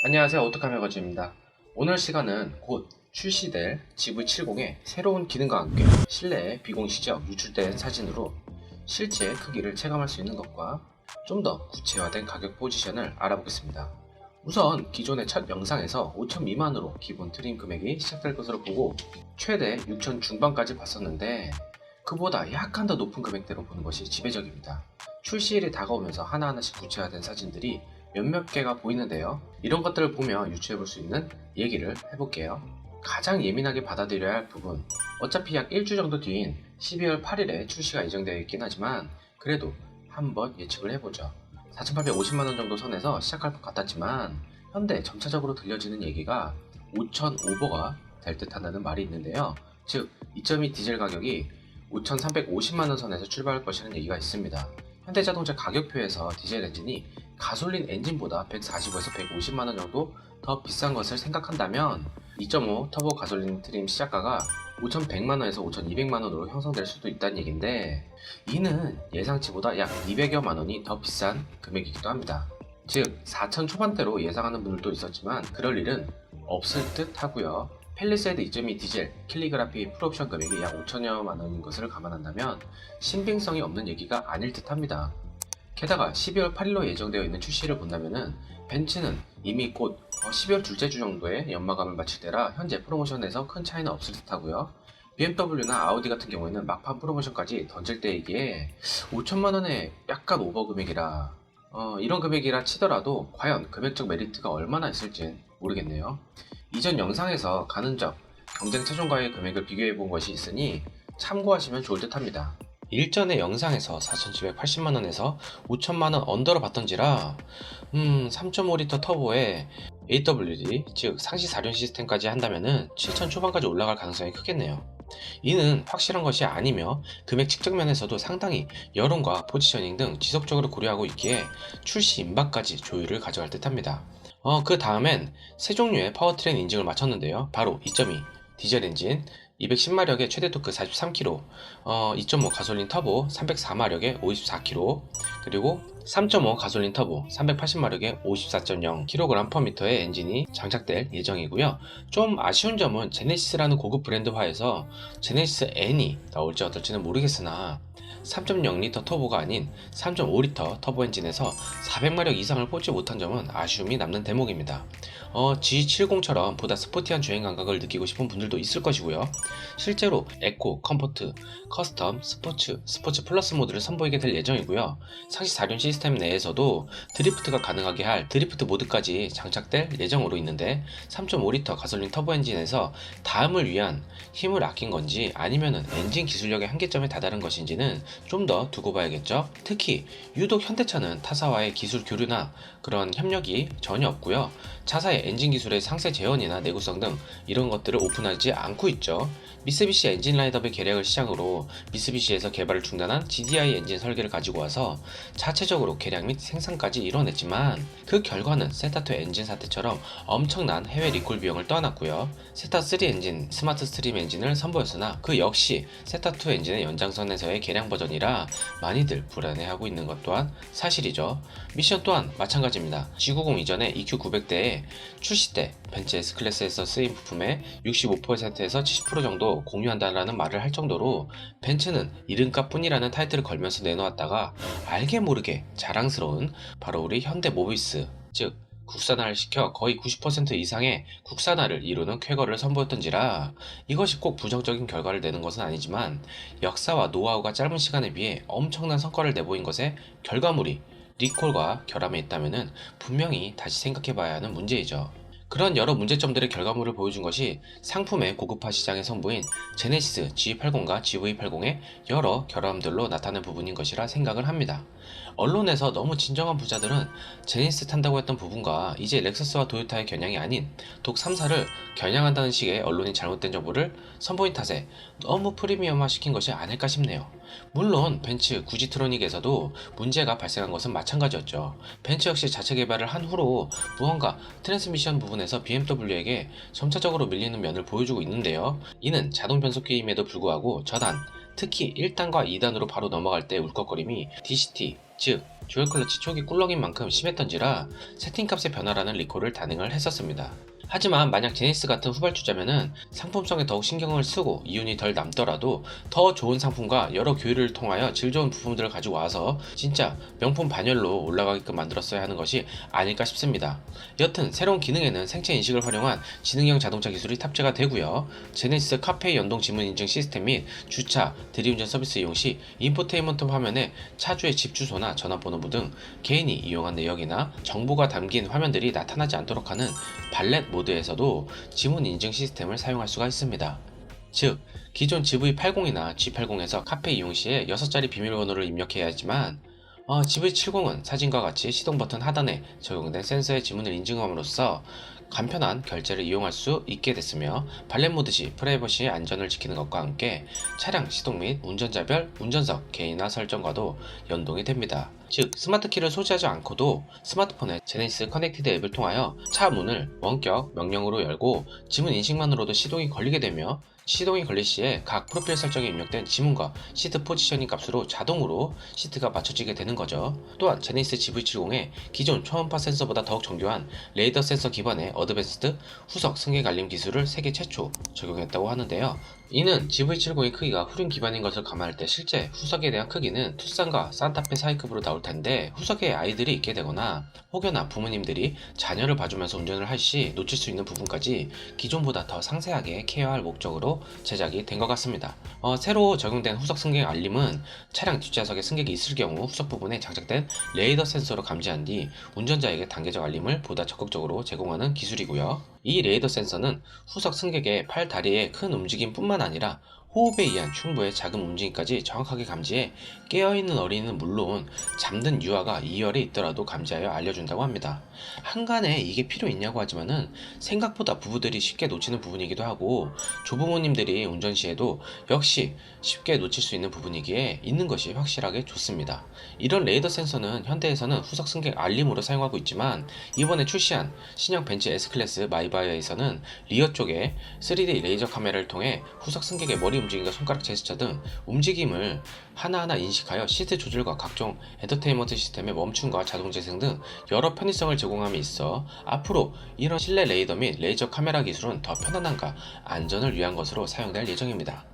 안녕하세요, 오토카메거즈입니다. 오늘 시간은 곧 출시될 GV70의 새로운 기능과 함께 실내의 비공시적 유출된 사진으로 실제 크기를 체감할 수 있는 것과 좀 더 구체화된 가격 포지션을 알아보겠습니다. 우선 기존의 첫 영상에서 5천 미만으로 기본 트림 금액이 시작될 것으로 보고 최대 6천 중반까지 봤었는데 그보다 약간 더 높은 금액대로 보는 것이 지배적입니다. 출시일이 다가오면서 하나하나씩 구체화된 사진들이 몇몇 개가 보이는데요. 이런 것들을 보며 유추해 볼 수 있는 얘기를 해볼게요. 가장 예민하게 받아들여야 할 부분, 어차피 약 일주 정도 뒤인 12월 8일에 출시가 예정되어 있긴 하지만 그래도 한번 예측을 해보죠. 4,850만원 정도 선에서 시작할 것 같았지만 현대 점차적으로 들려지는 얘기가 5,000 오버가 될 듯 한다는 말이 있는데요. 즉 2.2 디젤 가격이 5,350만원 선에서 출발할 것이라는 얘기가 있습니다. 현대자동차 가격표에서 디젤 엔진이 가솔린 엔진보다 140에서 150만원 정도 더 비싼 것을 생각한다면 2.5 터보 가솔린 트림 시작가가 5,100만원에서 5,200만원으로 형성될 수도 있다는 얘기인데 이는 예상치보다 약 200여만원이 더 비싼 금액이기도 합니다. 즉 4천 초반대로 예상하는 분들도 있었지만 그럴 일은 없을 듯 하고요. 팰리세이드 2.2 디젤 킬리그라피 풀옵션 금액이 약 5천여만원인 것을 감안한다면 신빙성이 없는 얘기가 아닐 듯 합니다. 게다가 12월 8일로 예정되어 있는 출시를 본다면은 벤츠는 이미 곧 12월 둘째 주 정도에 연마감을 마칠 때라 현재 프로모션에서 큰 차이는 없을 듯 하고요. BMW나 아우디 같은 경우에는 막판 프로모션까지 던질 때이기에 5천만원의 약간 오버 금액이라 이런 금액이라 치더라도 과연 금액적 메리트가 얼마나 있을진 모르겠네요. 이전 영상에서 가는적 경쟁 차종과의 금액을 비교해 본 것이 있으니 참고하시면 좋을 듯 합니다. 일전의 영상에서 4,780만원에서 5천만원 언더로 봤던지라 3.5L 터보에 AWD 즉 상시 사륜 시스템까지 한다면은 7천 초반까지 올라갈 가능성이 크겠네요. 이는 확실한 것이 아니며 금액 측정 면에서도 상당히 여론과 포지셔닝 등 지속적으로 고려하고 있기에 출시 임박까지 조율을 가져갈 듯 합니다. 그 다음엔 세 종류의 파워트레인 인증을 마쳤는데요. 바로 2.2 디젤 엔진 210마력의 최대 토크 43kg, 2.5 가솔린 터보 304마력의 54kg, 그리고 3.5 가솔린 터보 380마력의 54.0kg/m의 엔진이 장착될 예정이고요. 좀 아쉬운 점은 제네시스라는 고급 브랜드화에서 제네시스 N이 나올지 어떨지는 모르겠으나 3.0L 터보가 아닌 3.5L 터보 엔진에서 400마력 이상을 뽑지 못한 점은 아쉬움이 남는 대목입니다. G70처럼 보다 스포티한 주행 감각을 느끼고 싶은 분들도 있을 것이고요. 실제로 에코, 컴포트, 커스텀, 스포츠 플러스 모드를 선보이게 될 예정이고요. 상시 사륜 시스템 내에서도 드리프트가 가능하게 할 드리프트 모드까지 장착될 예정으로 있는데 3.5L 가솔린 터보 엔진에서 다음을 위한 힘을 아낀 건지 아니면은 엔진 기술력의 한계점에 다다른 것인지는 좀 더 두고 봐야겠죠. 특히 유독 현대차는 타사와의 기술 교류나 그런 협력이 전혀 없고요. 차사의 엔진 기술의 상세 재현이나 내구성 등 이런 것들을 오픈하지 않고 있죠. 미쓰비시 엔진 라인업의 계략을 시작으로 미쓰비시에서 개발을 중단한 GDI 엔진 설계를 가지고 와서 자체적으로 개량 및 생산까지 이뤄냈지만 그 결과는 세타2 엔진 사태처럼 엄청난 해외 리콜 비용을 떠안았고요. 세타3 엔진, 스마트 스트림 엔진을 선보였으나 그 역시 세타2 엔진의 연장선에서의 개량 버전이라 많이들 불안해하고 있는 것 또한 사실이죠. 미션 또한 마찬가지입니다. G90 이전의 EQ900대에 출시 때 벤츠 S클래스에서 쓰인 부품의 65%에서 70% 정도 공유한다라는 말을 할 정도로 벤츠는 이름값 뿐이라는 타이틀을 걸면서 내놓았다가 알게 모르게 자랑스러운 바로 우리 현대 모비스 즉 국산화를 시켜 거의 90% 이상의 국산화를 이루는 쾌거를 선보였던지라 이것이 꼭 부정적인 결과를 내는 것은 아니지만 역사와 노하우가 짧은 시간에 비해 엄청난 성과를 내보인 것의 결과물이 리콜과 결함에 있다면 분명히 다시 생각해봐야 하는 문제이죠. 그런 여러 문제점들의 결과물을 보여준 것이 상품의 고급화 시장에 선보인 제네시스 G80과 GV80의 여러 결함들로 나타난 부분인 것이라 생각을 합니다. 언론에서 너무 진정한 부자들은 제네시스 탄다고 했던 부분과 이제 렉서스와 도요타의 겨냥이 아닌 독 3사를 겨냥한다는 식의 언론이 잘못된 정보를 선보인 탓에 너무 프리미엄화 시킨 것이 아닐까 싶네요. 물론 벤츠 구지트로닉에서도 문제가 발생한 것은 마찬가지였죠. 벤츠 역시 자체 개발을 한 후로 무언가 트랜스미션 부분에서 BMW에게 점차적으로 밀리는 면을 보여주고 있는데요. 이는 자동 변속기임에도 불구하고 저단, 특히 1단과 2단으로 바로 넘어갈 때 울컥거림이 DCT, 즉 듀얼 클러치 초기 꿀렁인 만큼 심했던지라 세팅값의 변화라는 리콜을 단행을 했었습니다. 하지만 만약 제네시스 같은 후발주자면은 상품성에 더욱 신경을 쓰고 이윤이 덜 남더라도 더 좋은 상품과 여러 교류를 통하여 질 좋은 부품들을 가지고 와서 진짜 명품 반열로 올라가게끔 만들었어야 하는 것이 아닐까 싶습니다. 여튼 새로운 기능에는 생체 인식을 활용한 지능형 자동차 기술이 탑재가 되고요. 제네시스 카페 연동 지문 인증 시스템 및 주차, 대리운전 서비스 이용 시 인포테인먼트 화면에 차주의 집 주소나 전화번호 등 개인이 이용한 내역이나 정보가 담긴 화면들이 나타나지 않도록 하는 발렛 모드에서도 지문 인증 시스템을 사용할 수가 있습니다. 즉, 기존 GV80이나 G80에서 카페 이용 시에 6자리 비밀번호를 입력해야 하지만 GV70은 사진과 같이 시동 버튼 하단에 적용된 센서의 지문을 인증함으로써 간편한 결제를 이용할 수 있게 됐으며 발렛 모드 시 프라이버시의 안전을 지키는 것과 함께 차량 시동 및 운전자별 운전석 개인화 설정과도 연동이 됩니다. 즉 스마트 키를 소지하지 않고도 스마트폰에 제네시스 커넥티드 앱을 통하여 차 문을 원격 명령으로 열고 지문 인식만으로도 시동이 걸리게 되며 시동이 걸릴 시에 각 프로필 설정에 입력된 지문과 시트 포지셔닝 값으로 자동으로 시트가 맞춰지게 되는 거죠. 또한 제네시스 GV70의 기존 초음파 센서보다 더욱 정교한 레이더 센서 기반의 어드밴스드 후석 승객 알림 기술을 세계 최초 적용했다고 하는데요. 이는 GV70의 크기가 후륜 기반인 것을 감안할 때 실제 후석에 대한 크기는 투싼과 산타페 사이급으로 나올 텐데, 후석에 아이들이 있게 되거나 혹여나 부모님들이 자녀를 봐주면서 운전을 할 시 놓칠 수 있는 부분까지 기존보다 더 상세하게 케어할 목적으로 제작이 된 것 같습니다. 새로 적용된 후석 승객 알림은 차량 뒷좌석에 승객이 있을 경우 후석 부분에 장착된 레이더 센서로 감지한 뒤 운전자에게 단계적 알림을 보다 적극적으로 제공하는 기술이고요. 이 레이더 센서는 후석 승객의 팔, 다리의 큰 움직임뿐만 아니라 호흡에 의한 충부의 작은 움직임까지 정확하게 감지해 깨어있는 어린이는 물론 잠든 유아가 2열에 있더라도 감지하여 알려준다고 합니다. 한간에 이게 필요 있냐고 하지만은 생각보다 부부들이 쉽게 놓치는 부분이기도 하고 조부모님들이 운전 시에도 역시 쉽게 놓칠 수 있는 부분이기에 있는 것이 확실하게 좋습니다. 이런 레이더 센서는 현대에서는 후석 승객 알림으로 사용하고 있지만 이번에 출시한 신형 벤츠 S클래스 마이바이어에서는 리어 쪽에 3D 레이저 카메라를 통해 후석 승객의 머리 움직임과 손가락 제스처 등 움직임을 하나하나 인식하여 시트 조절과 각종 엔터테인먼트 시스템의 멈춤과 자동 재생 등 여러 편의성을 제공함에 있어 앞으로 이런 실내 레이더 및 레이저 카메라 기술은 더 편안함과 안전을 위한 것으로 사용될 예정입니다.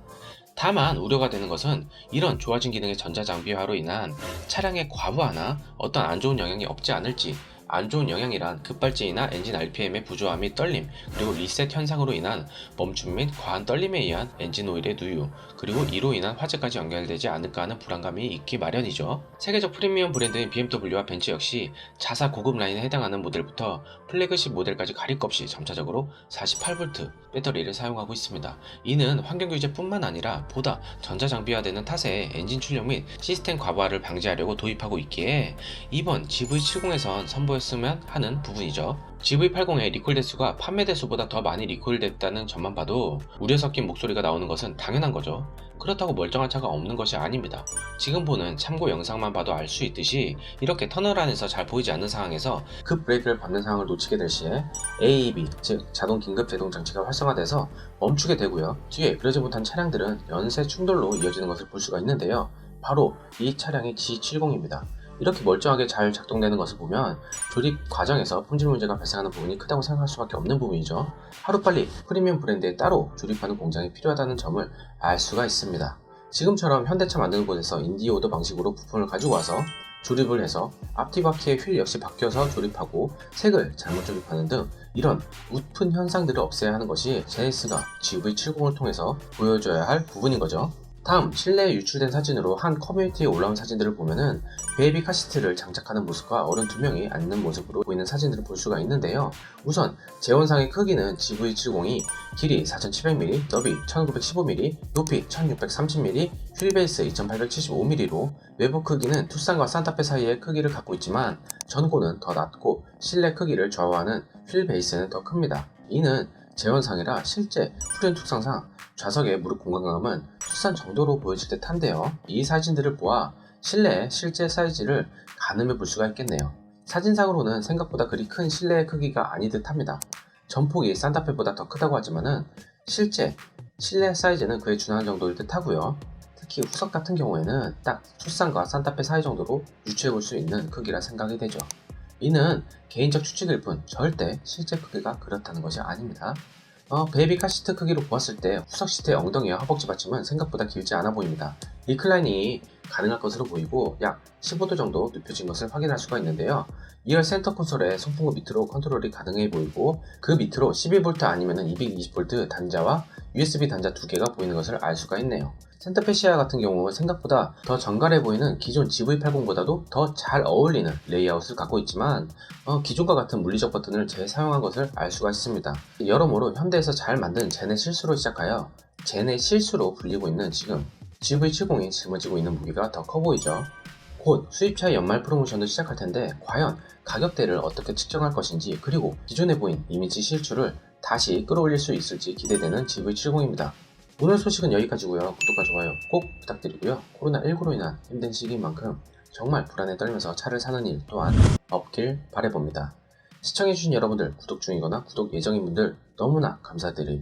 다만 우려가 되는 것은 이런 좋아진 기능의 전자장비화로 인한 차량의 과부하나 어떤 안 좋은 영향이 없지 않을지. 안 좋은 영향이란 급발진이나 엔진 RPM의 부조화 및 떨림, 그리고 리셋 현상으로 인한 멈춤 및 과한 떨림에 의한 엔진 오일의 누유, 그리고 이로 인한 화재까지 연결되지 않을까 하는 불안감이 있기 마련이죠. 세계적 프리미엄 브랜드인 BMW와 벤츠 역시 자사 고급 라인에 해당하는 모델부터 플래그십 모델까지 가릴 것 없이 점차적으로 48V 배터리를 사용하고 있습니다. 이는 환경 규제뿐만 아니라 보다 전자장비화되는 탓에 엔진 출력 및 시스템 과부하를 방지하려고 도입하고 있기에 이번 GV70에선 선보였으면 하는 부분이죠. GV80의 리콜 대수가 판매 대수보다 더 많이 리콜됐다는 점만 봐도 우려 섞인 목소리가 나오는 것은 당연한 거죠. 그렇다고 멀쩡한 차가 없는 것이 아닙니다. 지금 보는 참고 영상만 봐도 알 수 있듯이 이렇게 터널 안에서 잘 보이지 않는 상황에서 급 브레이크를 밟는 상황을 놓치게 될 시에 AEB, 즉 자동 긴급 제동 장치가 활성화돼서 멈추게 되고요. 뒤에 그러지 못한 차량들은 연쇄 충돌로 이어지는 것을 볼 수가 있는데요. 바로 이 차량이 G70입니다. 이렇게 멀쩡하게 잘 작동되는 것을 보면 조립 과정에서 품질 문제가 발생하는 부분이 크다고 생각할 수밖에 없는 부분이죠. 하루빨리 프리미엄 브랜드에 따로 조립하는 공장이 필요하다는 점을 알 수가 있습니다. 지금처럼 현대차 만드는 곳에서 인디오더 방식으로 부품을 가지고 와서 조립을 해서 앞뒤 바퀴의 휠 역시 바뀌어서 조립하고 색을 잘못 조립하는 등 이런 웃픈 현상들을 없애야 하는 것이 제네시스가 GV70을 통해서 보여줘야 할 부분인 거죠. 다음 실내에 유출된 사진으로 한 커뮤니티에 올라온 사진들을 보면은 베이비 카시트를 장착하는 모습과 어른 2명이 앉는 모습으로 보이는 사진들을 볼 수가 있는데요. 우선 재원상의 크기는 GV70이 길이 4700mm, 너비 1915mm, 높이 1630mm, 휠베이스 2875mm로 외부 크기는 투싼과 산타페 사이의 크기를 갖고 있지만 전고는 더 낮고 실내 크기를 좌우하는 휠베이스는 더 큽니다. 이는 재원상이라 실제 후륜 특성상 좌석의 무릎 공간감은 투싼 정도로 보여질 듯한데요. 이 사진들을 보아 실내의 실제 사이즈를 가늠해 볼 수가 있겠네요. 사진상으로는 생각보다 그리 큰 실내의 크기가 아니 듯합니다. 전폭이 산타페보다 더 크다고 하지만은 실제 실내 사이즈는 그에 준하는 정도일 듯하고요. 특히 후석 같은 경우에는 딱 투싼과 산타페 사이 정도로 유추해 볼 수 있는 크기라 생각이 되죠. 이는 개인적 추측일 뿐 절대 실제 크기가 그렇다는 것이 아닙니다. 베이비카 시트 크기로 보았을 때 후석 시트의 엉덩이와 허벅지 받침은 생각보다 길지 않아 보입니다. 리클라인이 가능할 것으로 보이고 약 15도 정도 눕혀진 것을 확인할 수가 있는데요. 2열 센터 콘솔의 송풍구 밑으로 컨트롤이 가능해 보이고 그 밑으로 12V 아니면 220V 단자와 USB 단자 두 개가 보이는 것을 알 수가 있네요. 센터페 시야 같은 경우 생각보다 더 정갈해 보이는 기존 GV80보다도 더 잘 어울리는 레이아웃을 갖고 있지만 기존과 같은 물리적 버튼을 재사용한 것을 알 수가 있습니다. 여러모로 현대에서 잘 만든 제네 실수로 시작하여 제네 실수로 불리고 있는 지금 GV70이 짊어지고 있는 무게가 더 커 보이죠. 곧 수입차 연말 프로모션도 시작할 텐데 과연 가격대를 어떻게 측정할 것인지 그리고 기존에 보인 이미지 실추를 다시 끌어올릴 수 있을지 기대되는 GV70입니다. 오늘 소식은 여기까지고요. 구독과 좋아요 꼭 부탁드리고요. 코로나19로 인한 힘든 시기인 만큼 정말 불안에 떨면서 차를 사는 일 또한 없길 바라봅니다. 시청해주신 여러분들, 구독 중이거나 구독 예정인 분들 너무나 감사드립니다.